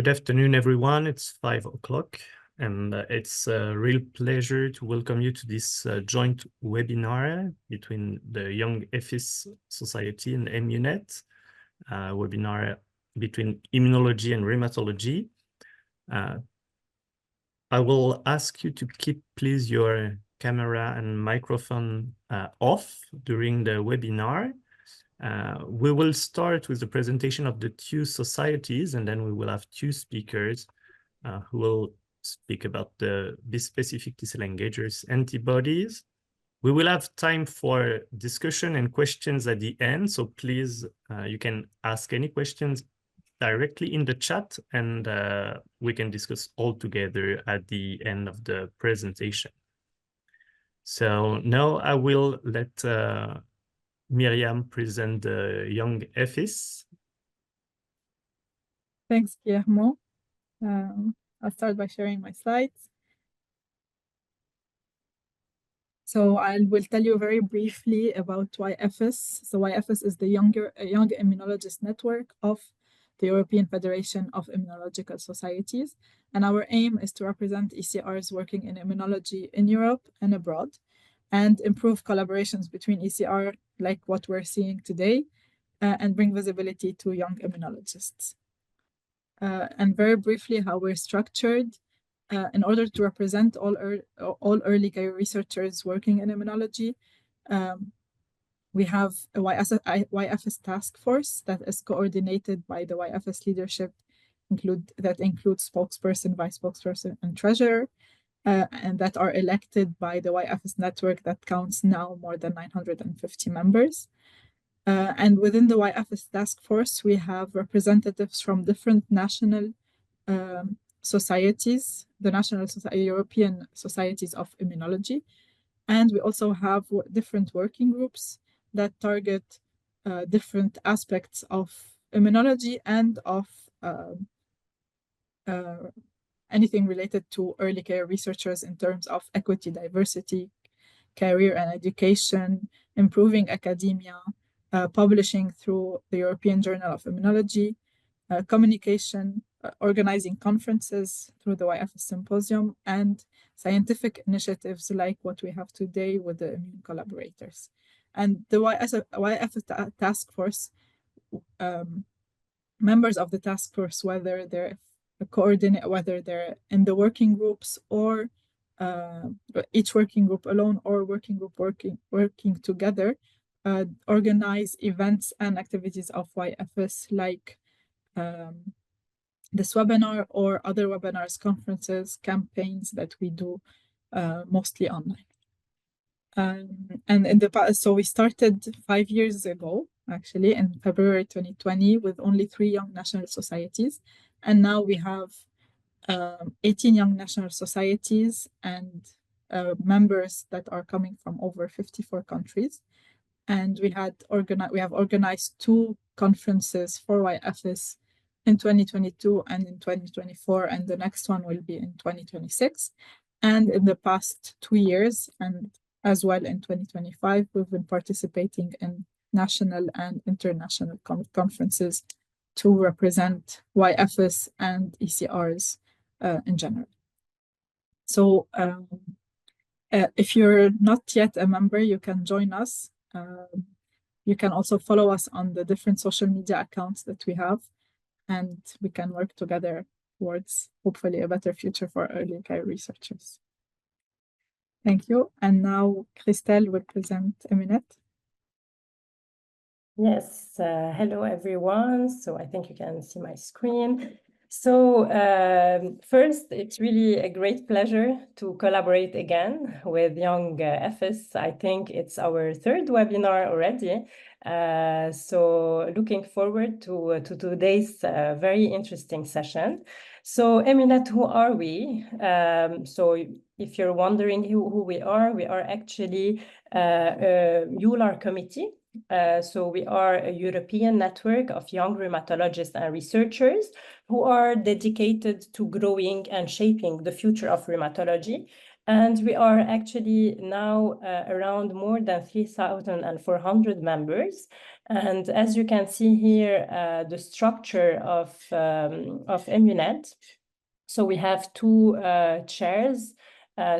Good afternoon, everyone. It's 5 o'clock, and it's a real pleasure to welcome you to this joint webinar between the yEFIS Society and EMEUNET, webinar between immunology and rheumatology. I will ask you to keep, please, your camera and microphone off during the webinar. We will start with the presentation of the two societies, and then we will have two speakers who will speak about the bispecific T-cell engagers antibodies. We will have time for discussion and questions at the end, so please, you can ask any questions directly in the chat, and we can discuss all together at the end of the presentation. So now I will let Miriam present the yEFIS. Thanks, Guillermo. I'll start by sharing my slides. So I will tell you very briefly about yEFIS. So yEFIS is the Young Immunologist Network of the European Federation of Immunological Societies. And our aim is to represent ECRs working in immunology in Europe and abroad, and improve collaborations between ECR, like what we're seeing today, and bring visibility to young immunologists. And very briefly, how we're structured. In order to represent all early career researchers working in immunology, we have a yEFIS task force that is coordinated by the yEFIS leadership, that includes spokesperson, vice spokesperson, and treasurer, and that are elected by the yEFIS network that counts now more than 950 members. And within the yEFIS task force, we have representatives from different national societies, the European Societies of Immunology. And we also have different working groups that target different aspects of immunology and of anything related to early care researchers in terms of equity, diversity, career and education, improving academia, publishing through the European Journal of Immunology, communication, organizing conferences through the yEFIS Symposium, and scientific initiatives like what we have today with the immune collaborators. And the yEFIS task force, members of the task force, whether they're whether they're in the working groups or each working group alone or working group working together, organize events and activities of yEFIS, like this webinar or other webinars, conferences, campaigns that we do mostly online. And in the past, so we started 5 years ago, actually, in February 2020, with only 3 young national societies. And now we have 18 young national societies and members that are coming from over 54 countries. And we have organized 2 conferences for yEFIS in 2022 and in 2024, and the next one will be in 2026. And in the past 2 years, and as well in 2025, we've been participating in national and international conferences to represent yEFIS and ECRs in general. So if you're not yet a member, you can join us. You can also follow us on the different social media accounts that we have, and we can work together towards hopefully a better future for early care researchers. Thank you. And now Christelle will present EMEUNET. Yes, hello everyone. So I think you can see my screen. So first, it's really a great pleasure to collaborate again with yEFIS. I think it's our 3rd webinar already. So looking forward to today's very interesting session. So EMEUNET, who are we? So if you're wondering who we are actually a EULAR committee. So we are a European network of young rheumatologists and researchers who are dedicated to growing and shaping the future of rheumatology. And we are actually now around more than 3,400 members. And as you can see here, the structure of EMEUNET. So we have two chairs.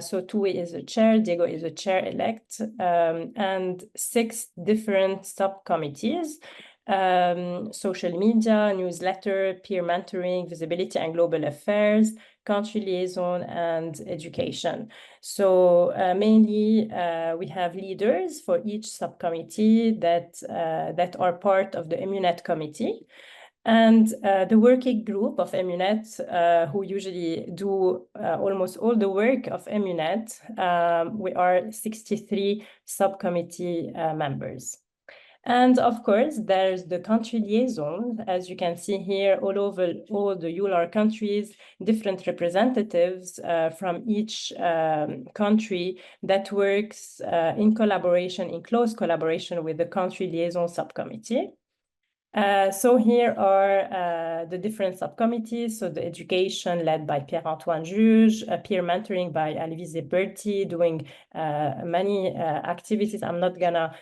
So Tui is a chair, Diego is a chair-elect, and 6 different subcommittees. Social media, newsletter, peer mentoring, visibility and global affairs, country liaison, and education. So mainly we have leaders for each subcommittee that are part of the EMEUNET committee. And the working group of EMEUNET, who usually do almost all the work of EMEUNET, we are 63 subcommittee members. And of course, there's the country liaison. As you can see here, all over all the EULAR countries, different representatives from each country that works in collaboration, in close collaboration with the country liaison subcommittee. So here are the different subcommittees. So the education led by Pierre-Antoine Juge, peer mentoring by Alvise Berti, doing many activities. I'm not gonna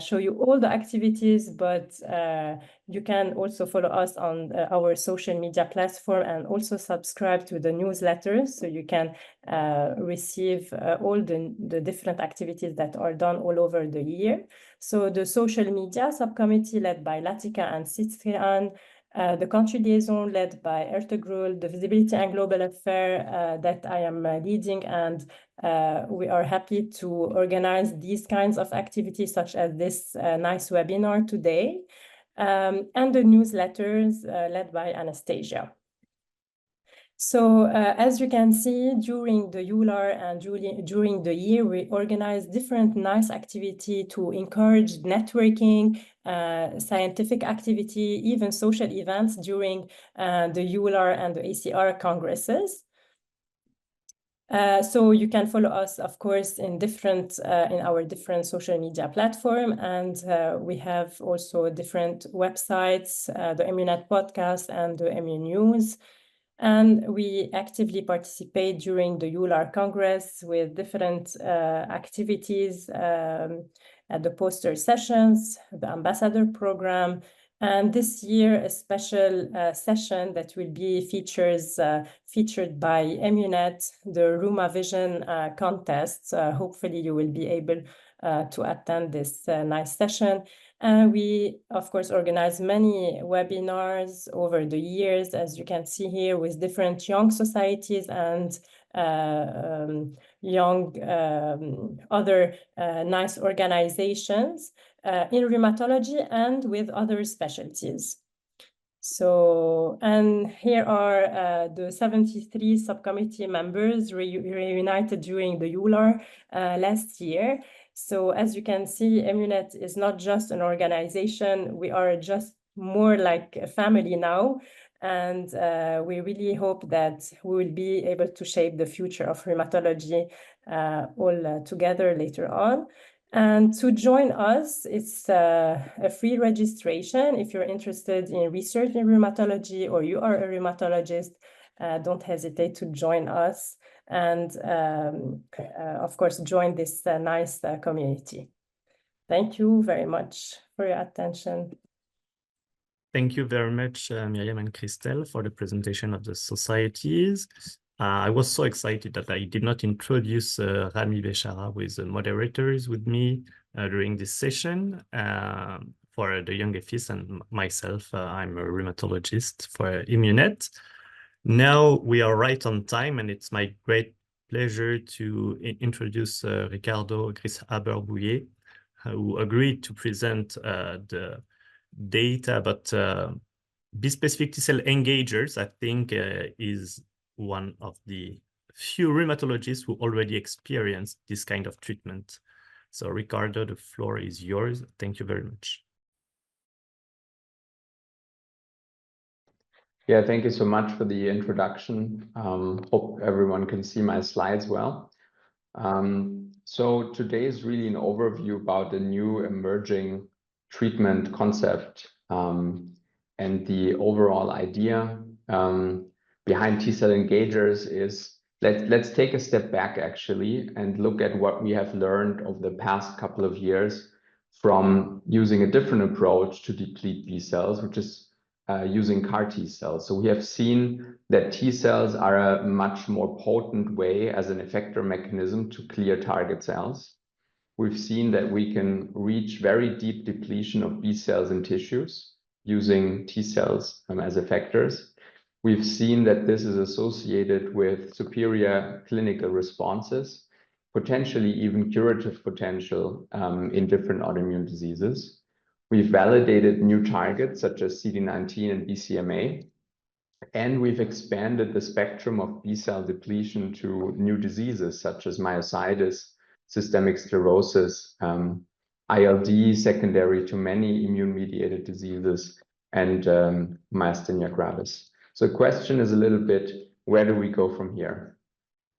show you all the activities, but you can also follow us on our social media platform and also subscribe to the newsletters so you can receive all the different activities that are done all over the year. So the social media subcommittee led by Latika and Sitrian, the country liaison led by Ertugrul, the visibility and global affair that I am leading, and we are happy to organize these kinds of activities such as this nice webinar today, and the newsletters led by Anastasia. So as you can see, during the EULAR and during the year, we organize different nice activity to encourage networking, scientific activity, even social events during the EULAR and the ACR congresses. So you can follow us, of course, in our different social media platform, and we have also different websites, the EMEUNET podcast and the EMEUNews. And we actively participate during the EULAR Congress with different activities at the poster sessions, the ambassador program, and this year a special session that will be featured by EMEUNET, the Rheuma Vision contest. Hopefully you will be able to attend this nice session. We, of course, organize many webinars over the years, as you can see here, with different young societies and young other nice organizations in rheumatology and with other specialties. So, and here are the 73 subcommittee members reunited during the EULAR last year. So as you can see, EMEUNET is not just an organization, we are just more like a family now. And we really hope that we will be able to shape the future of rheumatology all together later on. And to join us, it's a free registration. If you're interested in research in rheumatology or you are a rheumatologist, don't hesitate to join us. And of course, join this nice community. Thank you very much for your attention. Thank you very much, Miriam and Christelle, for the presentation of the societies. I was so excited that I did not introduce Rami Beshara, who is the moderators with me during this session for the young yEFIS, and myself, I'm a rheumatologist for EMEUNET. Now we are right on time, and it's my great pleasure to introduce Ricardo Gris-Haber-Bouillet, who agreed to present the data, but bispecific T-cell engagers, I think, is one of the few rheumatologists who already experienced this kind of treatment. So Ricardo, the floor is yours. Thank you very much. Yeah, thank you so much for the introduction. Hope everyone can see my slides well. So today is really an overview about the new emerging treatment concept and the overall idea behind T-cell engagers is let's take a step back actually and look at what we have learned over the past couple of years from using a different approach to deplete B cells, which is using CAR T cells. So we have seen that T cells are a much more potent way as an effector mechanism to clear target cells. We've seen that we can reach very deep depletion of B cells in tissues using T cells as effectors. We've seen that this is associated with superior clinical responses, potentially even curative potential in different autoimmune diseases. We've validated new targets such as CD19 and BCMA, and we've expanded the spectrum of B cell depletion to new diseases such as myositis, systemic sclerosis, ILD secondary to many immune-mediated diseases, and myasthenia gravis. So the question is a little bit, where do we go from here?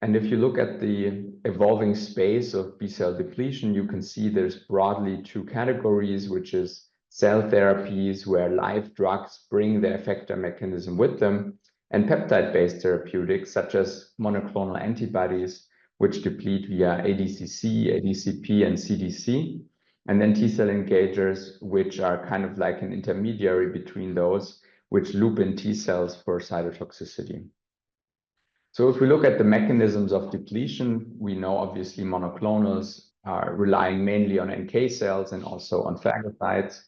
And if you look at the evolving space of B cell depletion, you can see there's broadly two categories, which is cell therapies, where live drugs bring the effector mechanism with them, and peptide-based therapeutics, such as monoclonal antibodies, which deplete via ADCC, ADCP, and CDC, and then T-cell engagers, which are kind of like an intermediary between those, which loop in T cells for cytotoxicity. So if we look at the mechanisms of depletion, we know obviously monoclonals are relying mainly on NK cells and also on phagocytes.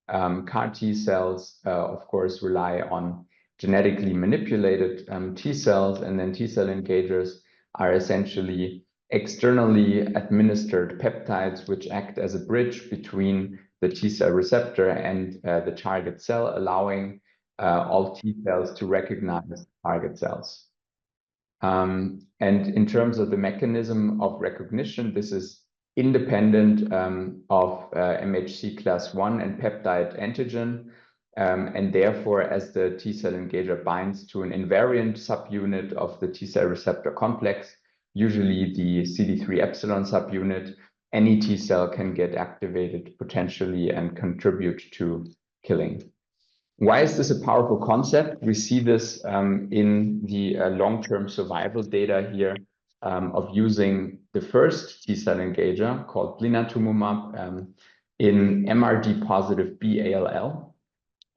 CAR T cells, of course, rely on genetically manipulated T cells, and then T-cell engagers are essentially externally administered peptides which act as a bridge between the T-cell receptor and the target cell, allowing all T cells to recognize target cells. And in terms of the mechanism of recognition, this is independent of MHC class 1 and peptide antigen. And therefore, as the T-cell engager binds to an invariant subunit of the T-cell receptor complex, usually the CD3 epsilon subunit, any T-cell can get activated potentially and contribute to killing. Why is this a powerful concept? We see this in the long-term survival data here of using the first T-cell engager called blinatumomab in MRD-positive BALL.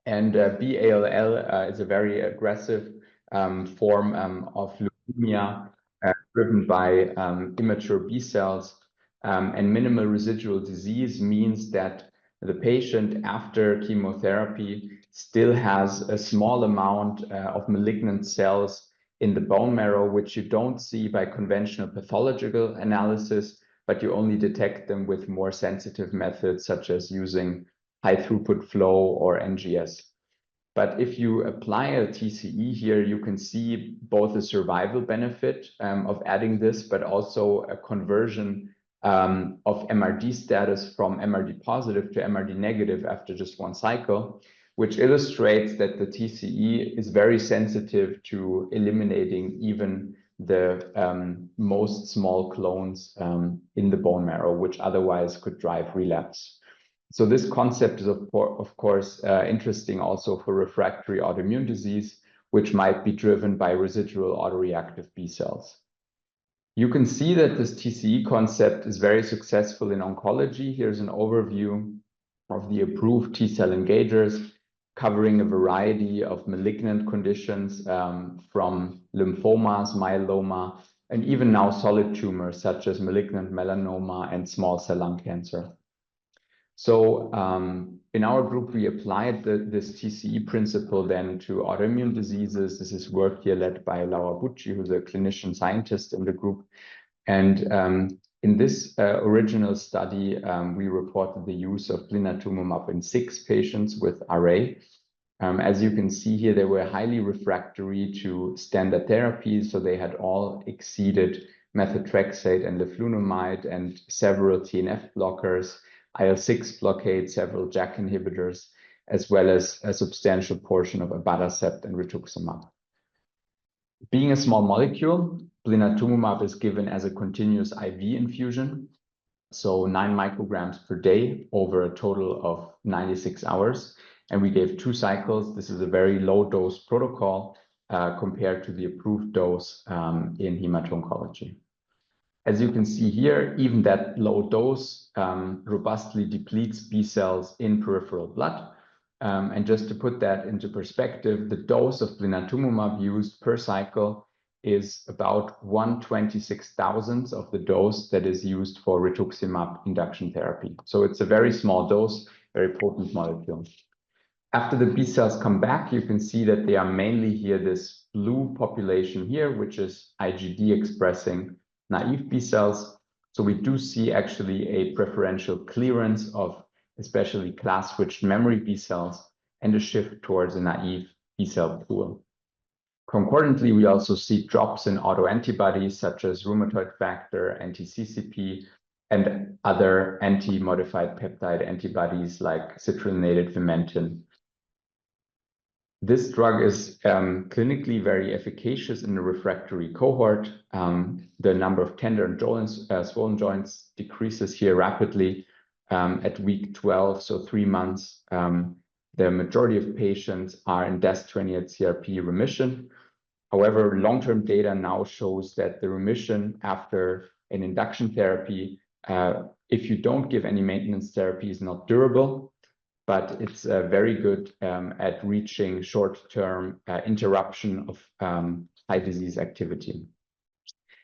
And BALL is a very aggressive form of leukemia driven by immature B cells. And minimal residual disease means that the patient after chemotherapy still has a small amount of malignant cells in the bone marrow, which you don't see by conventional pathological analysis, but you only detect them with more sensitive methods, such as using high throughput flow or NGS. But if you apply a TCE here, you can see both a survival benefit of adding this, but also a conversion of MRD status from MRD positive to MRD negative after just one cycle, which illustrates that the TCE is very sensitive to eliminating even the most small clones in the bone marrow, which otherwise could drive relapse. So this concept is, of course, interesting also for refractory autoimmune disease, which might be driven by residual autoreactive B cells. You can see that this TCE concept is very successful in oncology. Here's an overview of the approved T-cell engagers covering a variety of malignant conditions from lymphomas, myeloma, and even now solid tumors such as malignant melanoma and small cell lung cancer. So in our group, we applied this TCE principle then to autoimmune diseases. This is work here led by Laura Bucci, who's a clinician scientist in the group. And in this original study, we reported the use of blinatumomab in 6 patients with RA. As you can see here, they were highly refractory to standard therapies, so they had all exceeded methotrexate and leflunomide and several TNF blockers, IL-6 blockade, several JAK inhibitors, as well as a substantial portion of abatacept and rituximab. Being a small molecule, blinatumomab is given as a continuous IV infusion, so 9 micrograms per day over a total of 96 hours. And we gave 2 cycles. This is a very low dose protocol compared to the approved dose in hemato-oncology. As you can see here, even that low dose robustly depletes B cells in peripheral blood. And just to put that into perspective, the dose of blinatumomab used per cycle is about 1/26,000th of the dose that is used for rituximab induction therapy. So it's a very small dose, very potent molecule. After the B cells come back, you can see that they are mainly here, this blue population here, which is IgD expressing naive B cells. So we do see actually a preferential clearance of especially class-switched memory B cells and a shift towards a naive B cell pool. Concurrently, we also see drops in autoantibodies such as rheumatoid factor, anti-CCP, and other anti-modified peptide antibodies like citrullinated vimentin. This drug is clinically very efficacious in the refractory cohort. The number of tender and swollen joints decreases here rapidly at week 12, so 3 months. The majority of patients are in DAS28 CRP remission. However, long-term data now shows that the remission after an induction therapy, if you don't give any maintenance therapy, is not durable, but it's very good at reaching short-term interruption of high disease activity.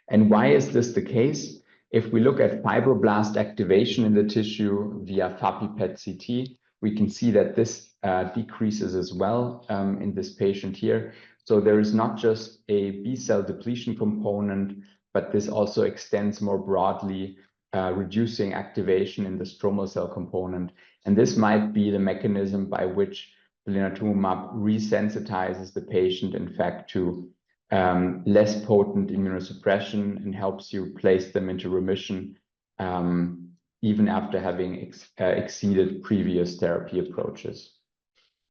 And why is this the case? If we look at fibroblast activation in the tissue via FAPI PET-CT, we can see that this decreases as well in this patient here. So there is not just a B cell depletion component, but this also extends more broadly, reducing activation in the stromal cell component. And this might be the mechanism by which blinatumomab resensitizes the patient, in fact, to less potent immunosuppression and helps you place them into remission even after having exceeded previous therapy approaches.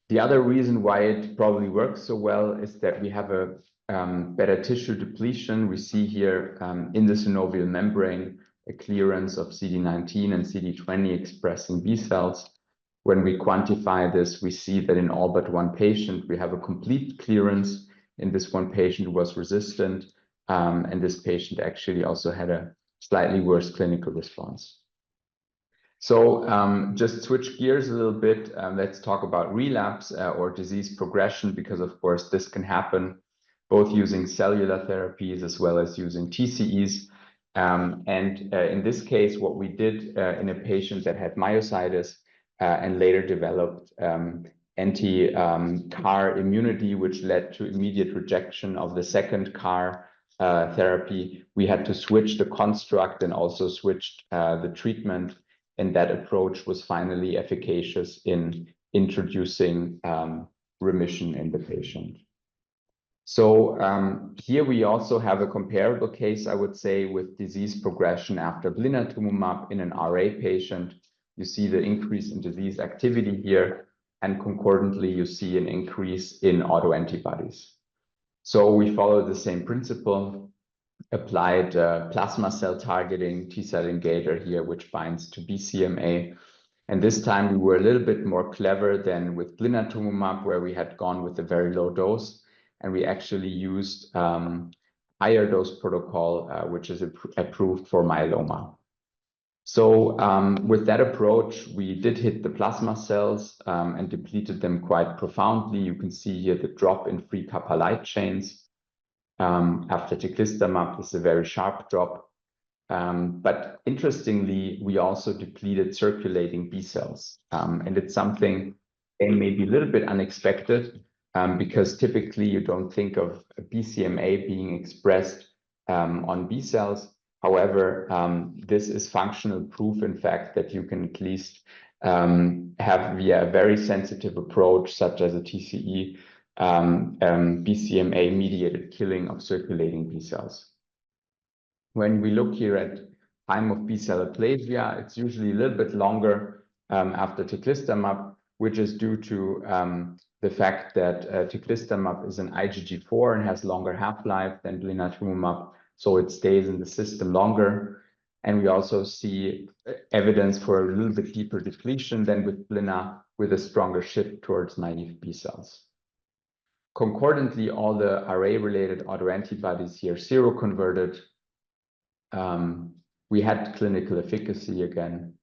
The other reason why it probably works so well is that we have a better tissue depletion. We see here in the synovial membrane a clearance of CD19 and CD20 expressing B cells. When we quantify this, we see that in all but one patient, we have a complete clearance. In this one patient who was resistant, and this patient actually also had a slightly worse clinical response. So just switch gears a little bit. Let's talk about relapse or disease progression, because of course this can happen both using cellular therapies as well as using TCEs. In this case, what we did in a patient that had myositis and later developed anti-CAR immunity, which led to immediate rejection of the second CAR therapy, we had to switch the construct and also switched the treatment. And that approach was finally efficacious in introducing remission in the patient. So here we also have a comparable case, I would say, with disease progression after blinatumomab in an RA patient. You see the increase in disease activity here, and concordantly you see an increase in autoantibodies. So we follow the same principle, applied plasma cell targeting T-cell engager here, which binds to BCMA. And this time we were a little bit more clever than with blinatumomab, where we had gone with a very low dose. And we actually used higher dose protocol, which is approved for myeloma. So with that approach, we did hit the plasma cells and depleted them quite profoundly. You can see here the drop in free kappa light chains. After teclistamab, this is a very sharp drop. But interestingly, we also depleted circulating B cells. And it's something that may be a little bit unexpected because typically you don't think of BCMA being expressed on B cells. However, this is functional proof, in fact, that you can at least have via a very sensitive approach, such as a TCE, BCMA-mediated killing of circulating B cells. When we look here at time of B cell aplasia, it's usually a little bit longer after teclistamab, which is due to the fact that teclistamab is an IgG4 and has longer half-life than blinatumomab, so it stays in the system longer. And we also see evidence for a little bit deeper depletion than with blina, with a stronger shift towards naive B cells. concordantly, all the array-related autoantibodies here seroconverted. We had clinical efficacy again.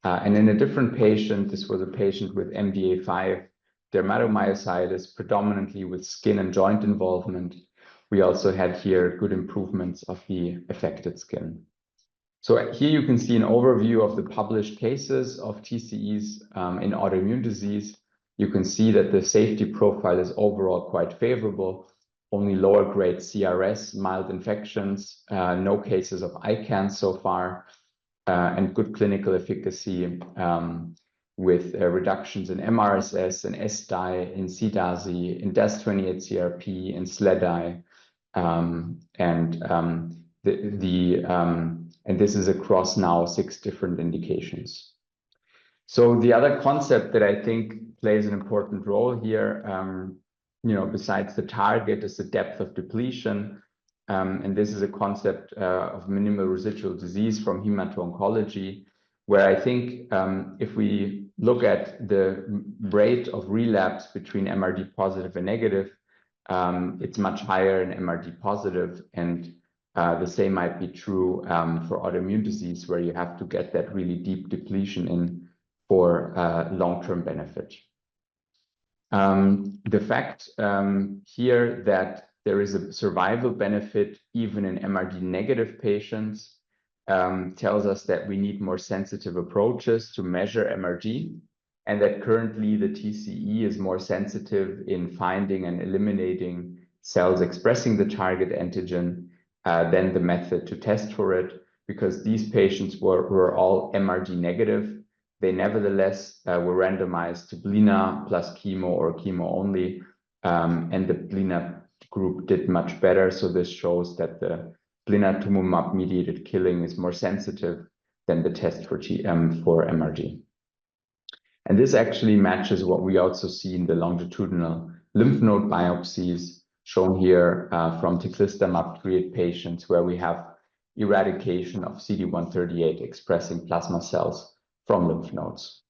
And in a different patient, this was a patient with MDA5 dermatomyositis, predominantly with skin and joint involvement. We also had here good improvements of the affected skin. So here you can see an overview of the published cases of TCEs in autoimmune disease. You can see that the safety profile is overall quite favorable. Only lower grade CRS, mild infections, no cases of ICANS so far, and good clinical efficacy with reductions in MRSS and SDI, in CDASI, in DAS28-CRP, in SLEDAI, and this is across now 6 different indications. So the other concept that I think plays an important role here, besides the target, is the depth of depletion. And this is a concept of minimal residual disease from hemato-oncology, where I think if we look at the rate of relapse between MRD positive and negative, it's much higher in MRD positive, and the same might be true for autoimmune disease, where you have to get that really deep depletion in for long-term benefit. The fact here that there is a survival benefit even in MRD negative patients tells us that we need more sensitive approaches to measure MRD, and that currently the TCE is more sensitive in finding and eliminating cells expressing the target antigen than the method to test for it, because these patients were all MRD negative. They nevertheless were randomized to blina plus chemo or chemo only, and the blina group did much better. So this shows that the blinatumomab mediated killing is more sensitive than the test for MRD. And this actually matches what we also see in the longitudinal lymph node biopsies shown here from teclistamab treated patients, where we have eradication of CD138 expressing plasma cells from lymph nodes.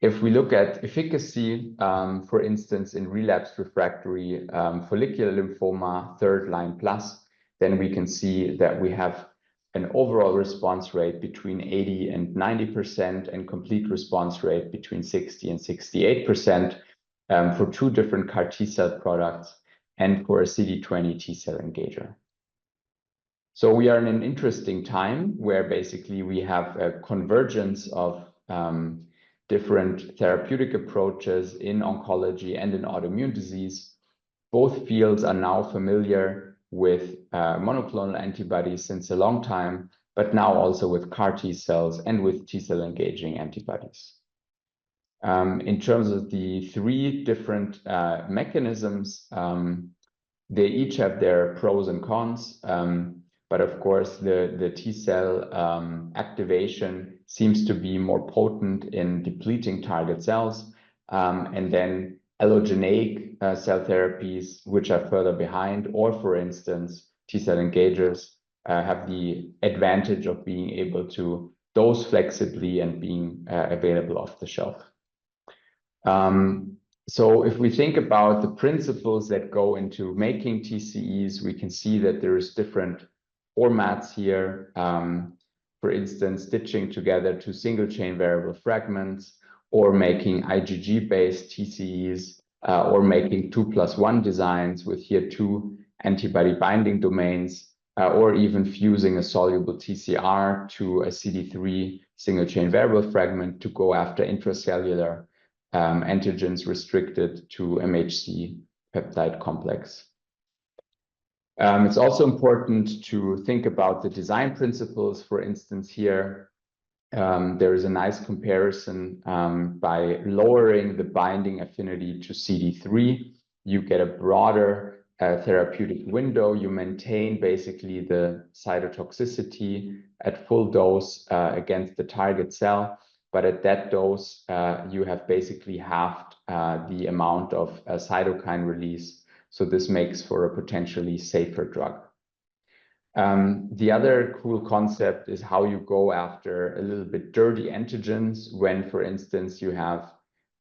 If we look at efficacy, for instance, in relapsed refractory follicular lymphoma, 3rd line plus, then we can see that we have an overall response rate between 80 and 90% and complete response rate between 60 and 68% for 2 different CAR T-cell products and for a CD20 T-cell engager. So we are in an interesting time where basically we have a convergence of different therapeutic approaches in oncology and in autoimmune disease. Both fields are now familiar with monoclonal antibodies since a long time, but now also with CAR T cells and with T-cell engaging antibodies. In terms of the 3 different mechanisms, they each have their pros and cons, but of course the T-cell activation seems to be more potent in depleting target cells, and then allogeneic cell therapies, which are further behind, or for instance, T-cell engagers have the advantage of being able to dose flexibly and being available off the shelf. So if we think about the principles that go into making TCEs, we can see that there's different formats here. For instance, stitching together 2 single chain variable fragments, or making IgG-based TCEs, or making 2+1 designs with here 2 antibody binding domains, or even fusing a soluble TCR to a CD3 single chain variable fragment to go after intracellular antigens restricted to MHC peptide complex. It's also important to think about the design principles. For instance, here, there is a nice comparison by lowering the binding affinity to CD3. You get a broader therapeutic window. You maintain basically the cytotoxicity at full dose against the target cell. But at that dose, you have basically halved the amount of cytokine release. So this makes for a potentially safer drug. The other cool concept is how you go after a little bit dirty antigens when, for instance, you have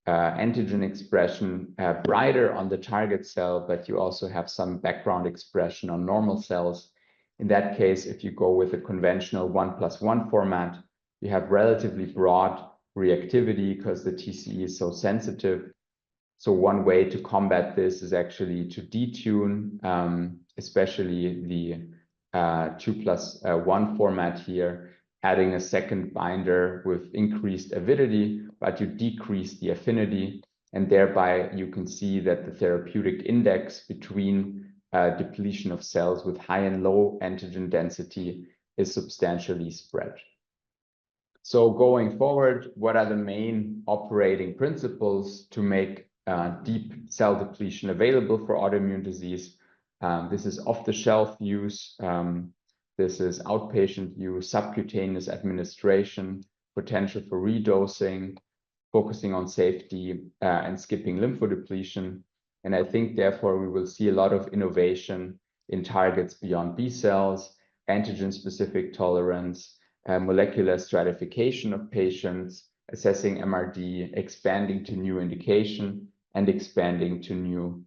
antigen expression brighter on the target cell, but you also have some background expression on normal cells. In that case, if you go with a conventional 1+1 format, you have relatively broad reactivity because the TCE is so sensitive. So one way to combat this is actually to detune, especially the 2+1 format here, adding a second binder with increased avidity, but you decrease the affinity, and thereby you can see that the therapeutic index between depletion of cells with high and low antigen density is substantially spread. So going forward, what are the main operating principles to make deep cell depletion available for autoimmune disease? This is off-the-shelf use. This is outpatient use, subcutaneous administration, potential for redosing, focusing on safety, and skipping lymphodepletion. And I think, therefore, we will see a lot of innovation in targets beyond B cells, antigen-specific tolerance, molecular stratification of patients, assessing MRD, expanding to new indication, and expanding to new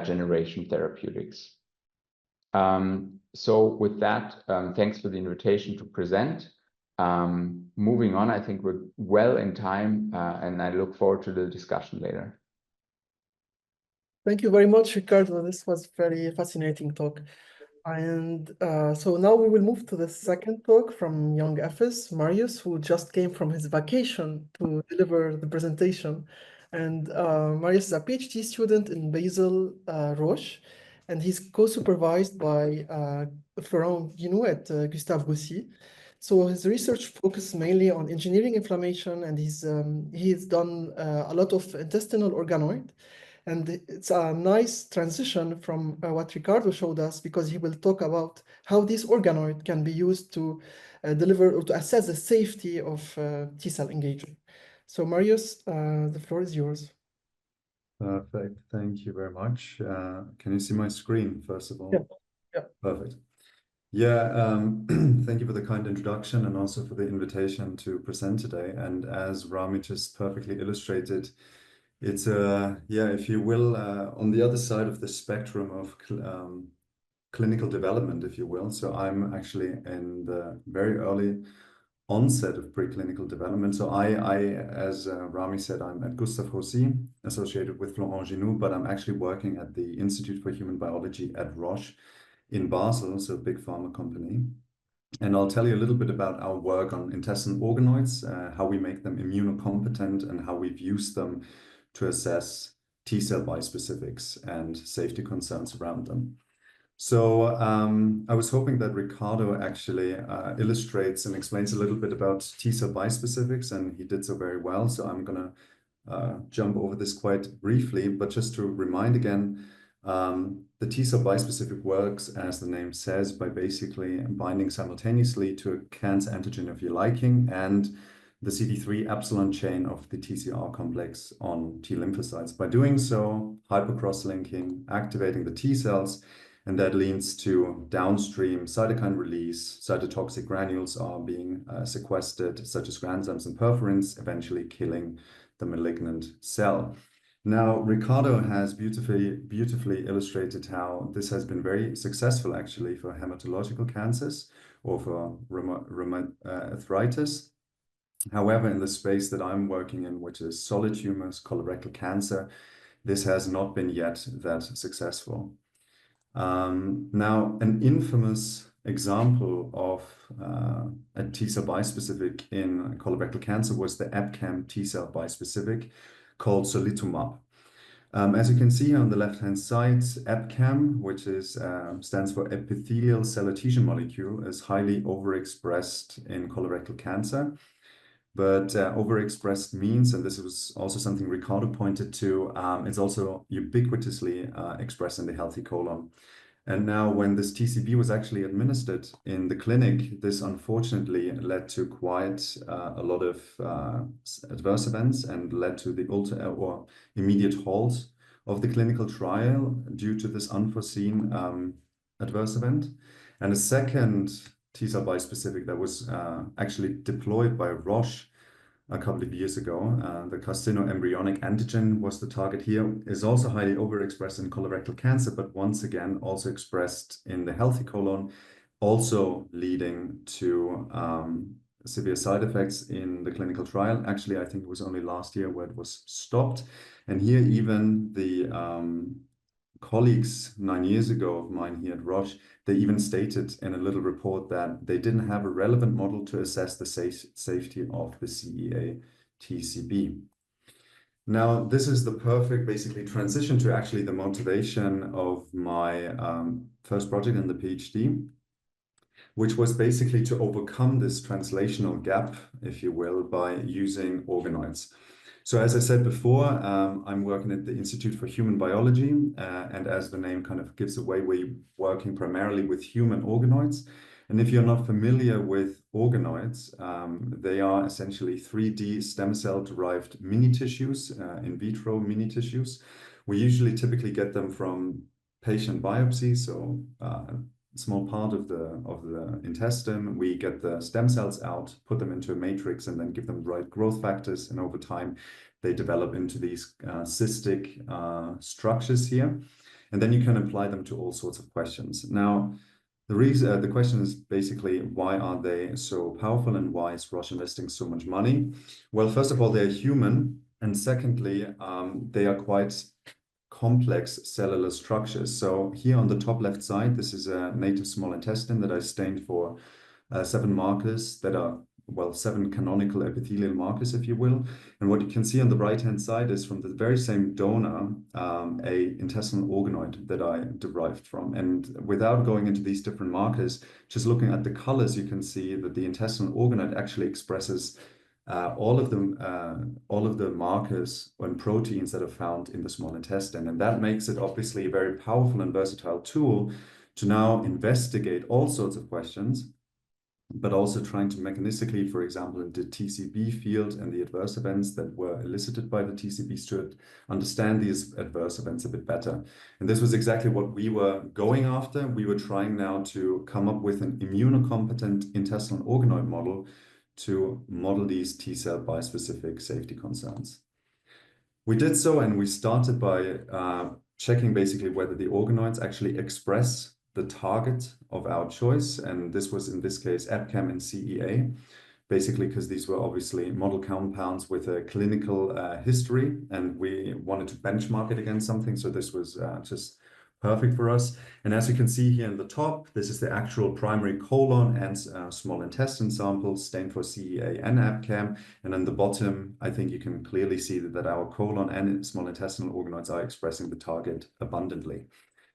generation therapeutics. So with that, thanks for the invitation to present. Moving on, I think we're well in time, and I look forward to the discussion later. Thank you very much, Ricardo. This was very fascinating talk. And so now we will move to the second talk from young yEFIS, Marius, who just came from his vacation to deliver the presentation. And Marius is a PhD student in Basel, Roche, and he's co-supervised by Florent Guinou at Gustave Roussy. So his research focuses mainly on engineering inflammation, and he's done a lot of intestinal organoid. And it's a nice transition from what Ricardo showed us, because he will talk about how this organoid can be used to deliver or to assess the safety of T-cell engagement. So Marius, the floor is yours. Perfect. Thank you very much. Can you see my screen, first of all? Yeah. Perfect. Yeah, thank you for the kind introduction and also for the invitation to present today. And as Rami just perfectly illustrated, it's yeah, if you will, on the other side of the spectrum of clinical development, if you will. So I'm actually in the very early onset of preclinical development. So as Rami said, I'm at Gustave Roussy, associated with Florent Guinou, but I'm actually working at the Institute for Human Biology at Roche in Basel, so a big pharma company. And I'll tell you a little bit about our work on intestinal organoids, how we make them immunocompetent, and how we've used them to assess T-cell bispecifics and safety concerns around them. So I was hoping that Ricardo actually illustrates and explains a little bit about T-cell bispecifics, and he did so very well. So I'm going to jump over this quite briefly, but just to remind again, the T-cell bispecific works, as the name says, by basically binding simultaneously to a cancer antigen of your liking and the CD3 epsilon chain of the TCR complex on T lymphocytes. By doing so, hypercross-linking, activating the T cells, and that leads to downstream cytokine release. Cytotoxic granules are being sequestered, such as granzymes and perforins, eventually killing the malignant cell. Now, Ricardo has beautifully illustrated how this has been very successful, actually, for hematological cancers or for rheumatoid arthritis. However, in the space that I'm working in, which is solid tumors, colorectal cancer, this has not been yet that successful. Now, an infamous example of a T-cell bispecific in colorectal cancer was the EpCAM T-cell bispecific called solitumab. As you can see on the left-hand side, EpCAM, which stands for epithelial cell adhesion molecule, is highly overexpressed in colorectal cancer. But overexpressed means, and this was also something Ricardo pointed to, it's also ubiquitously expressed in the healthy colon. And now when this TCB was actually administered in the clinic, this unfortunately led to quite a lot of adverse events and led to the immediate halt of the clinical trial due to this unforeseen adverse event. And a second T-cell bispecific that was actually deployed by Roche a couple of years ago. The carcinoembryonic antigen was the target here, is also highly overexpressed in colorectal cancer, but once again, also expressed in the healthy colon, also leading to severe side effects in the clinical trial. Actually, I think it was only last year where it was stopped. And here even the colleagues 9 years ago of mine here at Roche, they even stated in a little report that they didn't have a relevant model to assess the safety of the CEA TCB. Now, this is the perfect basically transition to actually the motivation of my first project in the PhD, which was basically to overcome this translational gap, if you will, by using organoids. So as I said before, I'm working at the Institute for Human Biology, and as the name kind of gives away, we're working primarily with human organoids. And if you're not familiar with organoids, they are essentially 3D stem cell derived mini tissues, in vitro mini tissues. We usually typically get them from patient biopsies, so small part of the intestine. We get the stem cells out, put them into a matrix, and then give them right growth factors. And over time, they develop into these cystic structures here. And then you can apply them to all sorts of questions. Now, the question is basically, why are they so powerful and why is Roche investing so much money? Well, first of all, they're human. And secondly, they are quite complex cellular structures. So here on the top left side, this is a native small intestine that I stained for 7 markers that are, well, 7 canonical epithelial markers, if you will. And what you can see on the right-hand side is from the very same donor, a intestinal organoid that I derived from. And without going into these different markers, just looking at the colors, you can see that the intestinal organoid actually expresses all of the markers and proteins that are found in the small intestine. And that makes it obviously a very powerful and versatile tool to now investigate all sorts of questions, but also trying to mechanistically, for example, in the TCB field and the adverse events that were elicited by the TCBs, to understand these adverse events a bit better. And this was exactly what we were going after. We were trying now to come up with an immunocompetent intestinal organoid model to model these T-cell bispecific safety concerns. We did so, and we started by checking basically whether the organoids actually express the target of our choice. And this was, in this case, EpCAM and CEA, basically because these were obviously model compounds with a clinical history, and we wanted to benchmark it against something. So this was just perfect for us. And as you can see here in the top, this is the actual primary colon and small intestine samples stained for CEA and EpCAM. And on the bottom, I think you can clearly see that our colon and small intestinal organoids are expressing the target abundantly.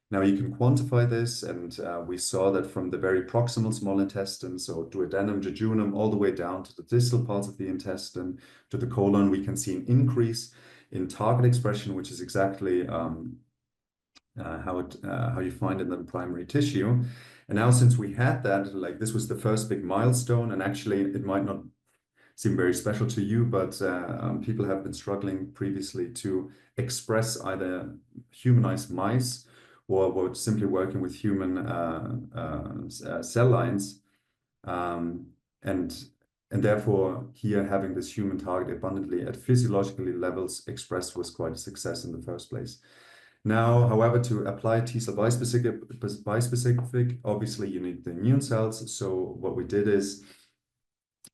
Now you can quantify this, and we saw that from the very proximal small intestine, so duodenum, jejunum, all the way down to the distal parts of the intestine, to the colon, we can see an increase in target expression, which is exactly how you find in the primary tissue. And now, since we had that, like this was the first big milestone, and actually it might not seem very special to you, but people have been struggling previously to express either humanized mice or were simply working with human cell lines. And therefore, here having this human target abundantly at physiologically levels expressed was quite a success in the first place. Now, however, to apply T-cell bispecific, obviously you need the immune cells. So what we did is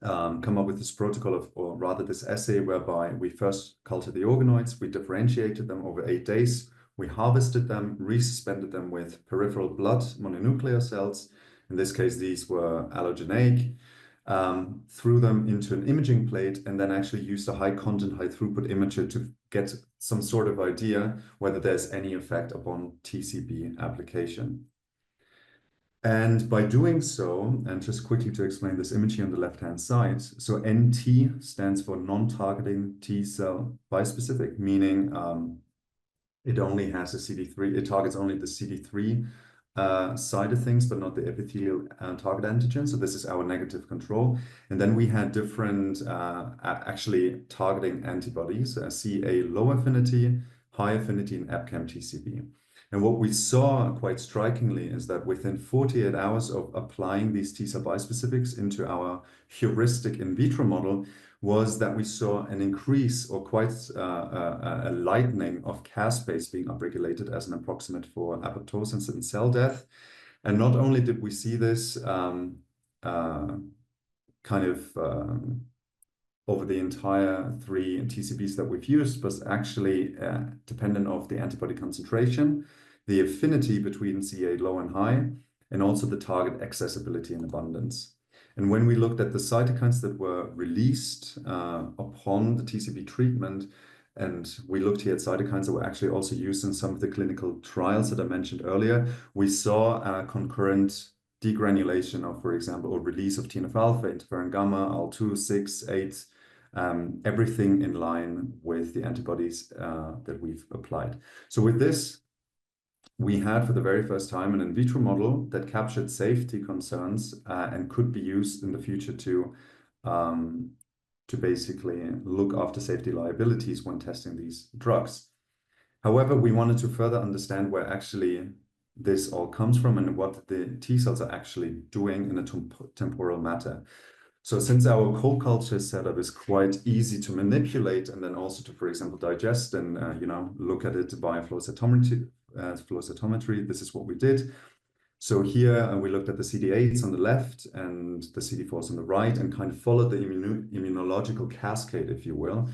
come up with this protocol or rather this assay whereby we first cultured the organoids, we differentiated them over 8 days, we harvested them, resuspended them with peripheral blood mononuclear cells. In this case, these were allogeneic. Threw them into an imaging plate, and then actually used a high content, high throughput imager to get some sort of idea whether there's any effect upon TCB application. And by doing so, and just quickly to explain this imaging on the left-hand side, so NT stands for non-targeting T-cell bispecific, meaning it only has a CD3, it targets only the CD3 side of things, but not the epithelial target antigen. So this is our negative control. And then we had different actually targeting antibodies, CA low affinity, high affinity, and EpCAM TCB. And what we saw quite strikingly is that within 48 hours of applying these T-cell bispecifics into our heuristic in vitro model was that we saw an increase or quite a lightening of caspase being upregulated as an approximate for apoptosis and cell death. And not only did we see this over the entire 3 TCBs that we've used, but actually dependent of the antibody concentration, the affinity between CA low and high, and also the target accessibility and abundance. And when we looked at the cytokines that were released upon the TCB treatment, and we looked here at cytokines that were actually also used in some of the clinical trials that I mentioned earlier, we saw a concurrent degranulation of, for example, or release of TNF-alpha, interferon gamma, IL-2, 6, 8, everything in line with the antibodies that we've applied. So with this, we had for the very first time an in vitro model that captured safety concerns and could be used in the future to basically look after safety liabilities when testing these drugs. However, we wanted to further understand where actually this all comes from and what the T cells are actually doing in a temporal matter. So since our cold culture setup is quite easy to manipulate and then also to, for example, digest and look at it by flow cytometry, this is what we did. So here we looked at the CD8s on the left and the CD4s on the right and kind of followed the immunological cascade, if you will.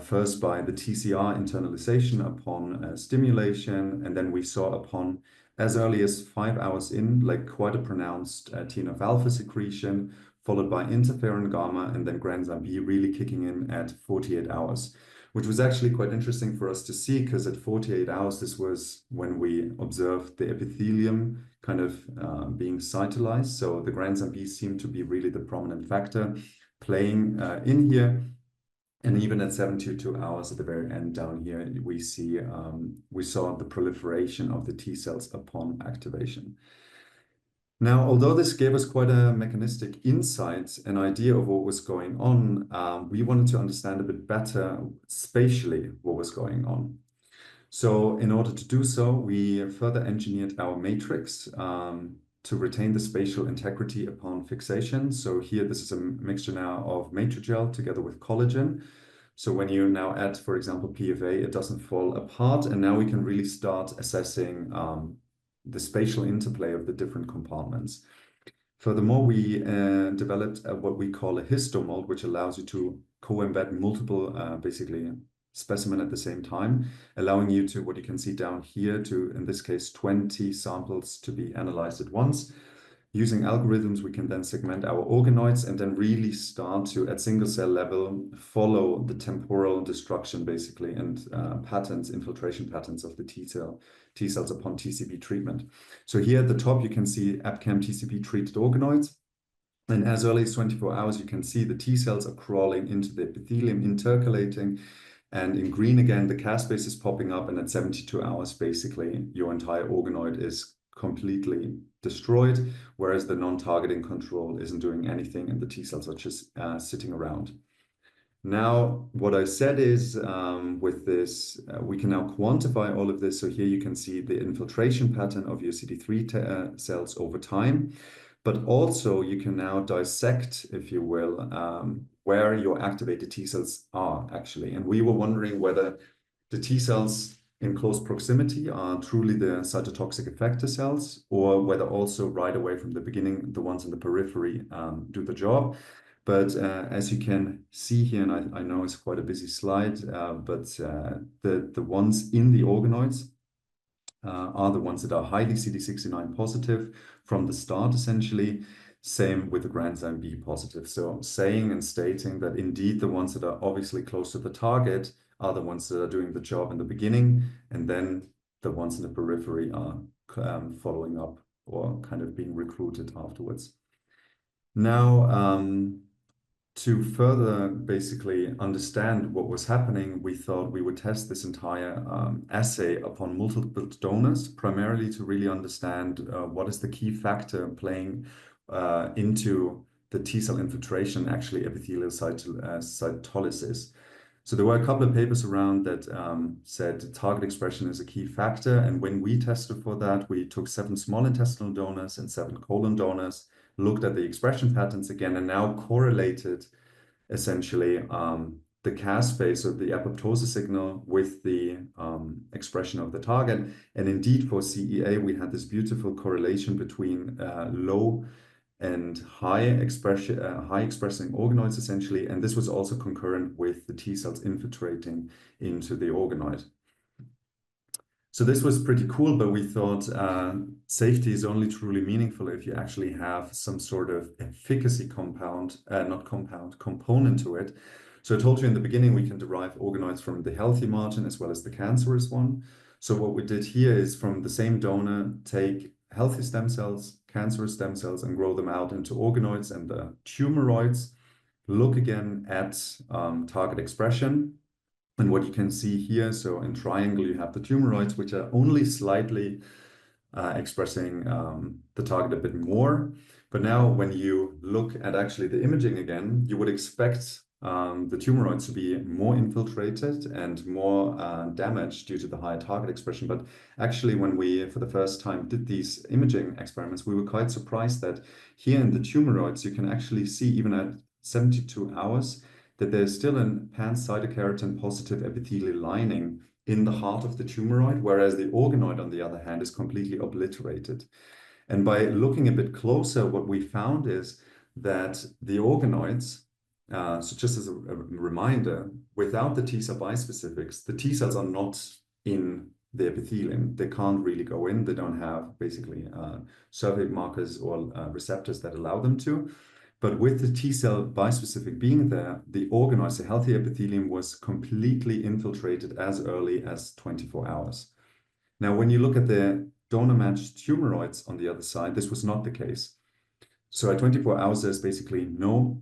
First by the TCR internalization upon stimulation, and then we saw upon as early as 5 hours in, like quite a pronounced TNF-alpha secretion, followed by interferon gamma, and then granzyme B really kicking in at 48 hours, which was actually quite interesting for us to see, because at 48 hours, this was when we observed the epithelium kind of being cytolized. So the granzyme B seemed to be really the prominent factor playing in here. And even at 72 hours at the very end down here, we saw the proliferation of the T cells upon activation. Now, although this gave us quite a mechanistic insight, an idea of what was going on, we wanted to understand a bit better spatially what was going on. So in order to do so, we further engineered our matrix to retain the spatial integrity upon fixation. So here, this is a mixture now of matrigel together with collagen. So when you now add, for example, PFA, it doesn't fall apart. And now we can really start assessing the spatial interplay of the different compartments. Furthermore, we developed what we call a histomold, which allows you to co-embed multiple, basically, specimen at the same time, allowing you to, what you can see down here, to, in this case, 20 samples to be analyzed at once. Using algorithms, we can then segment our organoids and then really start to, at single cell level, follow the temporal destruction, basically, and patterns, infiltration patterns of the T cells upon TCB treatment. So here at the top, you can see EpCAM TCB treated organoids. And as early as 24 hours, you can see the T cells are crawling into the epithelium, intercalating. And in green again, the caspase is popping up. And at 72 hours, basically, your entire organoid is completely destroyed, whereas the non-targeting control isn't doing anything and the T cells are just sitting around. Now, what I said is with this, we can now quantify all of this. So here you can see the infiltration pattern of your CD3 cells over time, but also you can now dissect, if you will, where your activated T cells are actually. And we were wondering whether the T cells in close proximity are truly the cytotoxic effector cells, or whether also right away from the beginning, the ones in the periphery do the job. But as you can see here, and I know it's quite a busy slide, but the ones in the organoids are the ones that are highly CD69 positive from the start, essentially. Same with the granzyme B positive. So saying and stating that indeed the ones that are obviously close to the target are the ones that are doing the job in the beginning, and then the ones in the periphery are following up or kind of being recruited afterwards. Now, to further basically understand what was happening, we thought we would test this entire assay upon multiple donors, primarily to really understand what is the key factor playing into the T cell infiltration, actually epithelial cytolysis. So there were a couple of papers around that said target expression is a key factor. And when we tested for that, we took 7 small intestinal donors and 7 colon donors, looked at the expression patterns again, and now correlated essentially the caspase, or the apoptosis signal, with the expression of the target. And indeed, for CEA, we had this beautiful correlation between low and high expressing organoids, essentially. And this was also concurrent with the T cells infiltrating into the organoid. So this was pretty cool, but we thought safety is only truly meaningful if you actually have some sort of efficacy component to it. So I told you in the beginning, we can derive organoids from the healthy margin as well as the cancerous one. So what we did here is, from the same donor, take healthy stem cells, cancerous stem cells, and grow them out into organoids and the tumoroids. Look again at target expression. And what you can see here, so in triangle, you have the tumoroids, which are only slightly expressing the target a bit more. But now when you look at actually the imaging again, you would expect the tumoroids to be more infiltrated and more damaged due to the higher target expression. But actually, when we, for the first time, did these imaging experiments, we were quite surprised that here in the tumoroids, you can actually see, even at 72 hours, that there's still a pan-cytokeratin positive epithelial lining in the heart of the tumoroid, whereas the organoid, on the other hand, is completely obliterated. And by looking a bit closer, what we found is that the organoids, so just as a reminder, without the T-cell bispecifics, the T-cells are not in the epithelium. They can't really go in. They don't have basically surrogate markers or receptors that allow them to. But with the T-cell bispecific being there, the organoids, the healthy epithelium, was completely infiltrated as early as 24 hours. Now, when you look at the donor-matched tumoroids on the other side, this was not the case. So at 24 hours, there's basically no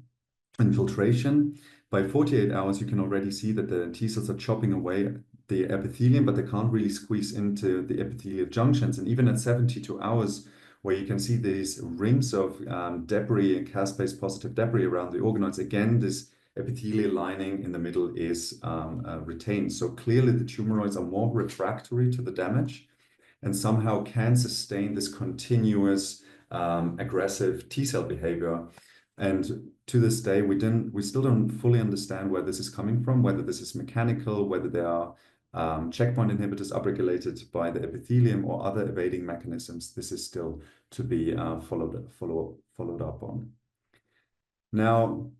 infiltration. By 48 hours, you can already see that the T-cells are chopping away the epithelium, but they can't really squeeze into the epithelial junctions. And even at 72 hours, where you can see these rings of debris and caspase positive debris around the organoids, again, this epithelial lining in the middle is retained. So clearly the tumoroids are more refractory to the damage and somehow can sustain this continuous aggressive T-cell behavior. And to this day, we still don't fully understand where this is coming from, whether this is mechanical, whether there are checkpoint inhibitors upregulated by the epithelium or other evading mechanisms. This is still to be followed up on. Now,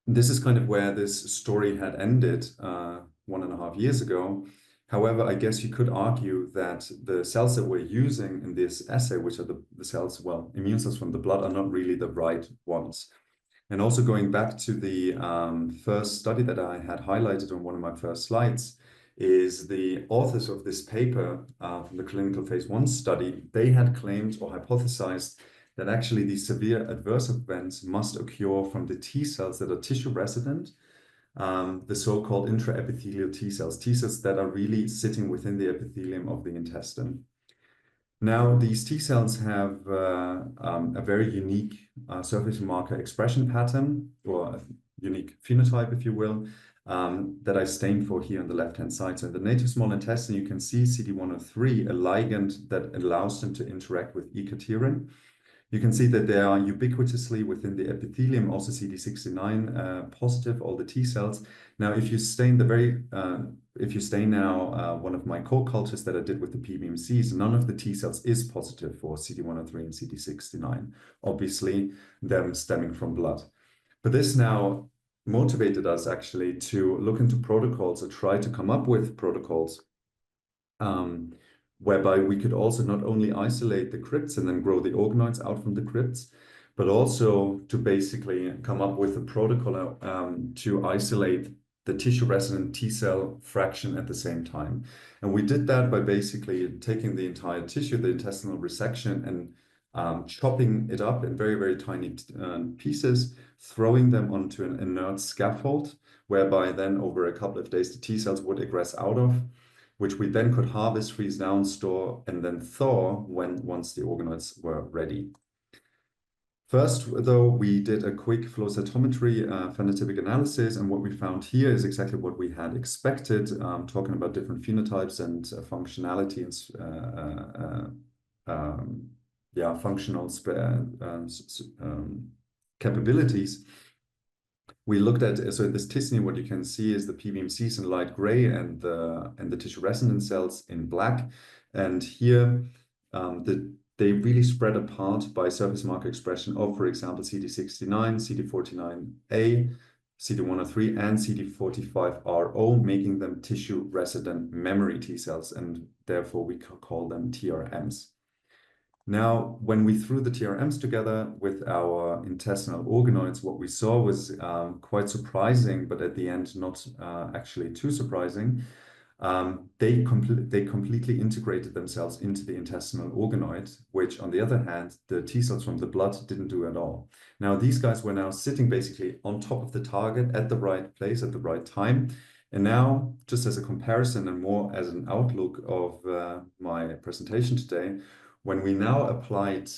this is kind of where this story had ended 1.5 years ago. However, I guess you could argue that the cells that we're using in this assay, which are the cells, well, immune cells from the blood, are not really the right ones. And also going back to the first study that I had highlighted on one of my first slides, is the authors of this paper from the clinical phase 1 study. They had claimed or hypothesized that actually these severe adverse events must occur from the T cells that are tissue resident, the so-called intraepithelial T cells that are really sitting within the epithelium of the intestine. Now, these T cells have a very unique surface marker expression pattern, or a unique phenotype, if you will, that I stained for here on the left-hand side. So in the native small intestine, you can see CD103, a ligand that allows them to interact with E-cadherin. You can see that they are ubiquitously within the epithelium, also CD69 positive, all the T cells. Now, if you stain now one of my co-cultures that I did with the PBMCs, none of the T cells is positive for CD103 and CD69, obviously them stemming from blood. But this now motivated us actually to look into protocols or try to come up with protocols whereby we could also not only isolate the crypts and then grow the organoids out from the crypts, but also to basically come up with a protocol to isolate the tissue-resident T-cell fraction at the same time. And we did that by basically taking the entire tissue, the intestinal resection, and chopping it up in very, very tiny pieces, throwing them onto an inert scaffold, whereby then over a couple of days, the T-cells would egress out of, which we then could harvest, freeze down, store, and then thaw once the organoids were ready. First, though, we did a quick flow cytometry phenotypic analysis, and what we found here is exactly what we had expected, talking about different phenotypes and functionality and functional capabilities. We looked at, so in this t-SNE, what you can see is the PBMCs in light gray and the tissue resident cells in black. And here, they really spread apart by surface marker expression of, for example, CD69, CD49A, CD103, and CD45RO, making them tissue resident memory T cells, and therefore we call them TRMs. Now, when we threw the TRMs together with our intestinal organoids, what we saw was quite surprising, but at the end, not actually too surprising. They completely integrated themselves into the intestinal organoid, which on the other hand, the T cells from the blood didn't do at all. Now, these guys were now sitting basically on top of the target at the right place at the right time. And now, just as a comparison and more as an outlook of my presentation today, when we now applied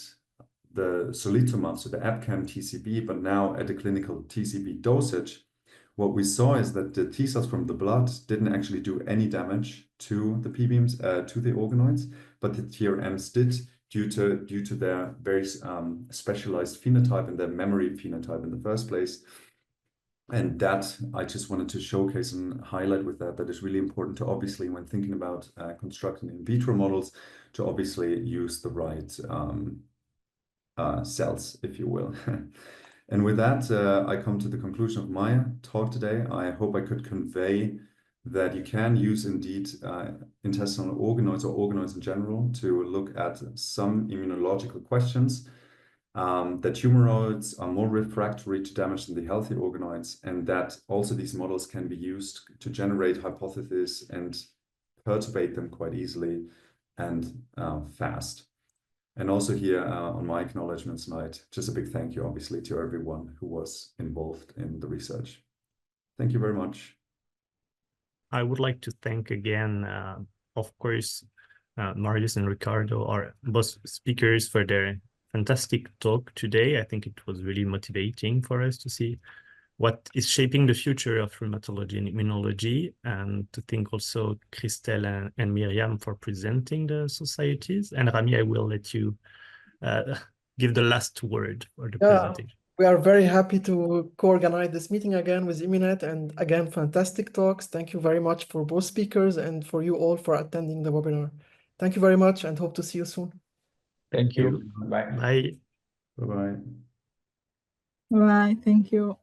the solitomab, so the EpCAM TCB, but now at a clinical TCB dosage, what we saw is that the T cells from the blood didn't actually do any damage to the PBMs, to the organoids, but the TRMs did due to their very specialized phenotype and their memory phenotype in the first place. And that I just wanted to showcase and highlight with that is really important to obviously, when thinking about constructing in vitro models, to obviously use the right cells, if you will. And with that, I come to the conclusion of my talk today. I hope I could convey that you can use indeed intestinal organoids or organoids in general to look at some immunological questions, that tumoroids are more refractory to damage than the healthy organoids, and that also these models can be used to generate hypotheses and perturbate them quite easily and fast. And also here on my acknowledgement slide, just a big thank you, obviously, to everyone who was involved in the research. Thank you very much. I would like to thank again, of course, Marius and Ricardo, our both speakers, for their fantastic talk today. I think it was really motivating for us to see what is shaping the future of rheumatology and immunology, and to thank also Christelle and Miriam for presenting the societies. And Rami, I will let you give the last word for the presentation. We are very happy to co-organize this meeting again with EMEUNET, and again, fantastic talks. Thank you very much for both speakers and for you all for attending the webinar. Thank you very much and hope to see you soon. Thank you. Bye. Bye. Bye-bye. Bye. Thank you.